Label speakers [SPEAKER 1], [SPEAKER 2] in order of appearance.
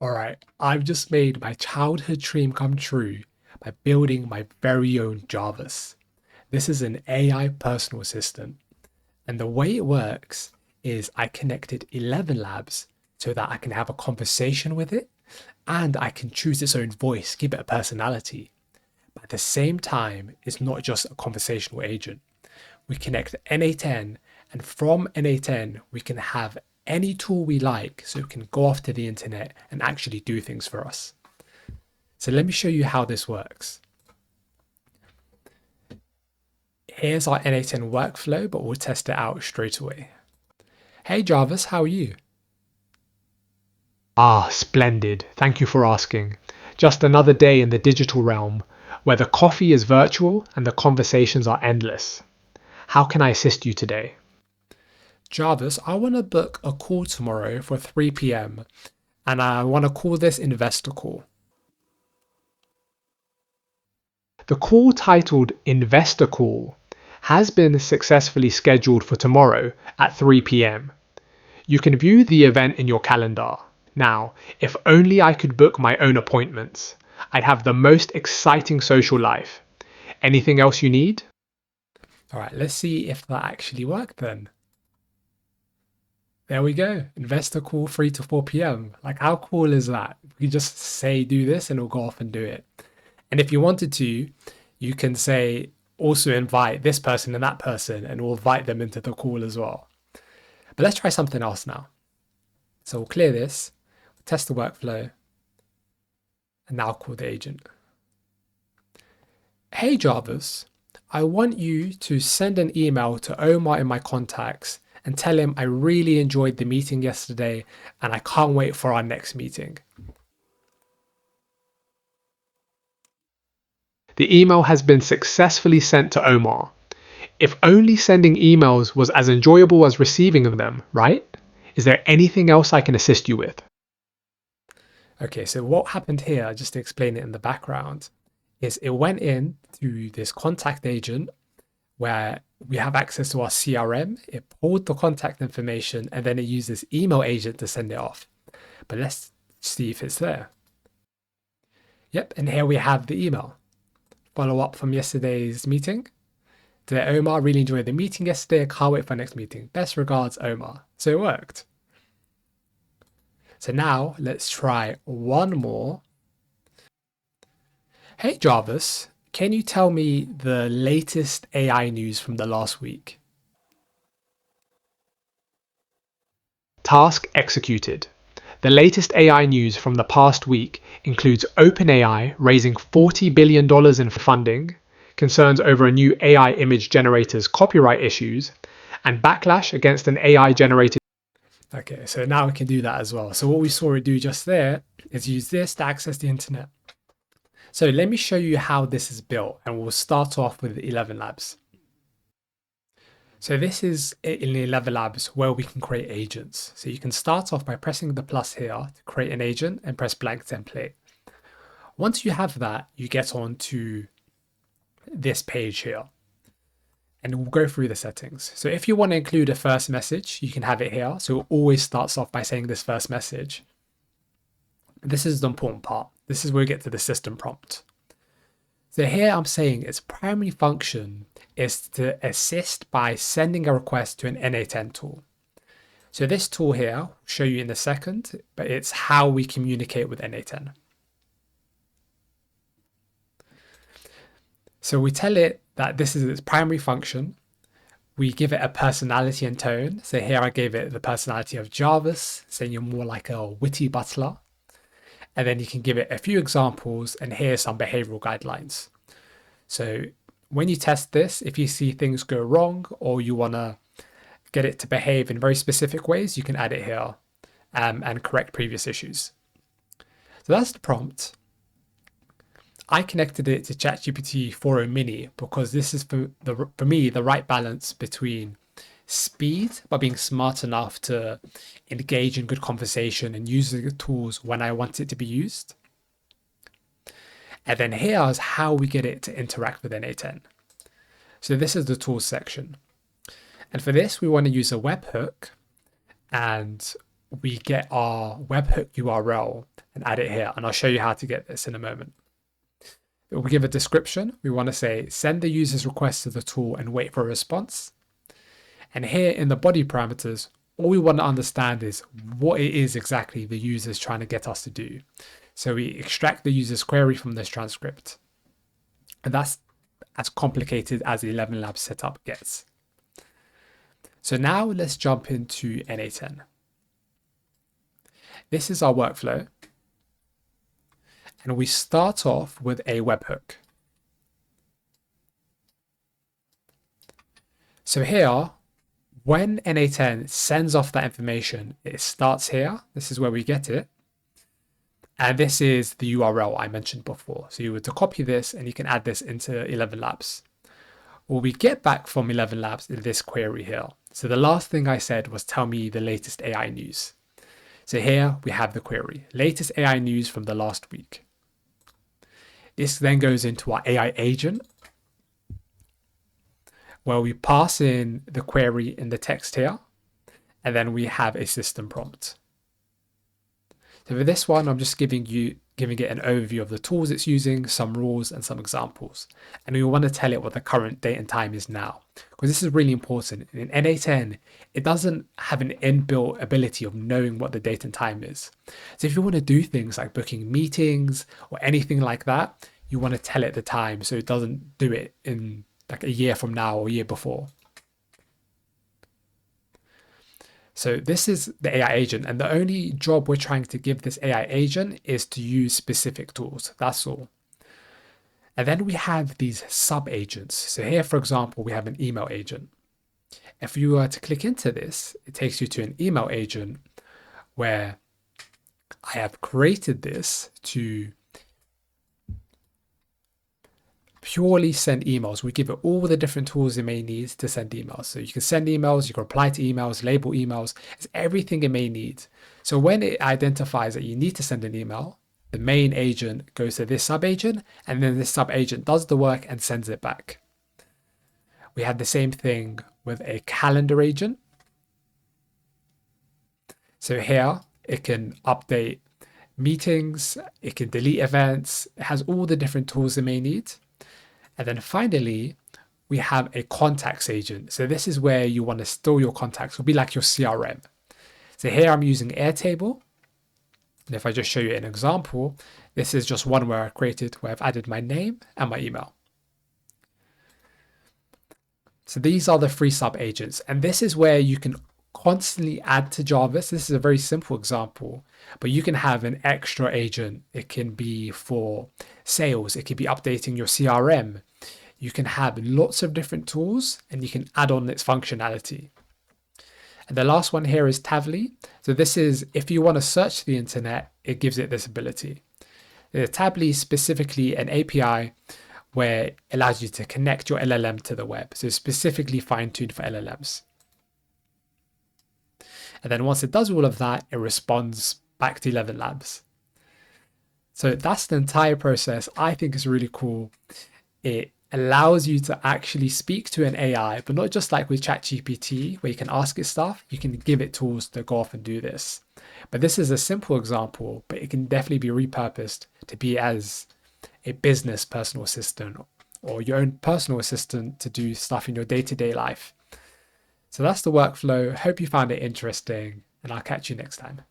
[SPEAKER 1] All right, I've just made my childhood dream come true by building my very own Jarvis. This is an AI personal assistant, and the way it works is I connected ElevenLabs so that I can have a conversation with it and I can choose its own voice, give it a personality. But at the same time, it's not just a conversational agent. We connect n8n, and from n8n, we can have any tool we like so it can go off to the internet and actually do things for us. So let me show you how this works. Here's our n8n workflow, but we'll test it out straight away. Hey Jarvis, how are you?
[SPEAKER 2] Splendid. Thank you for asking. Just another day in the digital realm, where the coffee is virtual and the conversations are endless. How can I assist you today?
[SPEAKER 1] Jarvis, I want to book a call tomorrow for 3 p.m. and I want to call this investor call.
[SPEAKER 2] The call titled Investor Call has been successfully scheduled for tomorrow at 3 p.m. You can view the event in your calendar. Now, if only I could book my own appointments, I'd have the most exciting social life. Anything else you need?
[SPEAKER 1] All right, let's see if that actually worked then. There we go. Investor call 3 to 4 p.m. Like, how cool is that? We just say do this and it'll go off and do it. And if you wanted to, you can say also invite this person and that person and we'll invite them into the call as well. But let's try something else now. So we'll clear this, test the workflow, and now call the agent. Hey Jarvis, I want you to send an email to Omar in my contacts and tell him I really enjoyed the meeting yesterday and I can't wait for our next meeting.
[SPEAKER 2] The email has been successfully sent to Omar. If only sending emails was as enjoyable as receiving them, right? Is there anything else I can assist you with?
[SPEAKER 1] Okay, so what happened here, just to explain it in the background, is it went in to this contact agent where we have access to our CRM. It pulled the contact information and then it used this email agent to send it off. But let's see if it's there. Yep, and here we have the email. Follow up from yesterday's meeting. Dear Omar, really enjoyed the meeting yesterday. Can't wait for our next meeting. Best regards, Omar. So it worked. So now let's try one more. Hey Jarvis, can you tell me the latest AI news from the last week?
[SPEAKER 2] Task executed. The latest AI news from the past week includes OpenAI raising $40 billion in funding, concerns over a new AI image generator's copyright issues, and backlash against an AI generated.
[SPEAKER 1] Okay, so now we can do that as well. So what we saw it do just there is use this to access the internet. So let me show you how this is built and we'll start off with ElevenLabs. So this is in ElevenLabs where we can create agents. So you can start off by pressing the plus here to create an agent and press blank template. Once you have that, you get on to this page here and we'll go through the settings. So if you want to include a first message, you can have it here. So it always starts off by saying this first message. This is the important part. This is where we get to the system prompt. So here I'm saying its primary function is to assist by sending a request to an n8n tool. So this tool here, I'll show you in a second, but it's how we communicate with n8n. So we tell it that this is its primary function. We give it a personality and tone. So here I gave it the personality of Jarvis, saying you're more like a witty butler. And then you can give it a few examples and here's some behavioral guidelines. So when you test this, if you see things go wrong or you want to get it to behave in very specific ways, you can add it here and correct previous issues. So that's the prompt. I connected it to ChatGPT 4o Mini because this is for me the right balance between speed but being smart enough to engage in good conversation and use the tools when I want it to be used. And then here's how we get it to interact with n8n. So this is the tools section. And for this, we want to use a webhook and we get our webhook URL and add it here. And I'll show you how to get this in a moment. We'll give a description. We want to say, send the user's request to the tool and wait for a response. And here in the body parameters, all we want to understand is what it is exactly the user is trying to get us to do. So we extract the user's query from this transcript. And that's as complicated as the ElevenLabs setup gets. So now let's jump into n8n. This is our workflow. And we start off with a webhook. So here, when n8n sends off that information, it starts here. This is where we get it. And this is the URL I mentioned before. So you were to copy this and you can add this into ElevenLabs. What we get back from ElevenLabs is this query here. So the last thing I said was tell me the latest AI news. So here we have the query, latest AI news from the last week. This then goes into our AI agent, where we pass in the query in the text here, and then we have a system prompt. So for this one, I'm just giving it an overview of the tools it's using, some rules and some examples. And we want to tell it what the current date and time is now, because this is really important. In n8n, it doesn't have an inbuilt ability of knowing what the date and time is. So if you want to do things like booking meetings or anything like that, you want to tell it the time so it doesn't do it in like a year from now or a year before. So this is the AI agent, and the only job we're trying to give this AI agent is to use specific tools. That's all. And then we have these sub agents. So here, for example, we have an email agent. If you were to click into this, it takes you to an email agent where I have created this to purely send emails. We give it all the different tools it may need to send emails. So you can send emails, you can reply to emails, label emails. It's everything it may need. So when it identifies that you need to send an email, the main agent goes to this sub agent, and then this sub agent does the work and sends it back. We have the same thing with a calendar agent. So here it can update meetings, it can delete events, it has all the different tools it may need. And then finally, we have a contacts agent. So this is where you want to store your contacts. It'll be like your CRM. So here I'm using Airtable. And if I just show you an example, this is just one where I created where I've added my name and my email. So these are the free sub agents. And this is where you can constantly add to Jarvis. This is a very simple example, but you can have an extra agent. It can be for sales. It could be updating your CRM. You can have lots of different tools and you can add on its functionality. And the last one here is Tably. So this is if you want to search the internet, it gives it this ability. Tably is specifically an API where it allows you to connect your LLM to the web. So it's specifically fine-tuned for LLMs. And then once it does all of that, it responds back to ElevenLabs. So that's the entire process. I think it's really cool. It allows you to actually speak to an AI, but not just like with ChatGPT, where you can ask it stuff, you can give it tools to go off and do this. But this is a simple example, but it can definitely be repurposed to be as a business personal assistant or your own personal assistant to do stuff in your day-to-day life. So that's the workflow. Hope you found it interesting, and I'll catch you next time.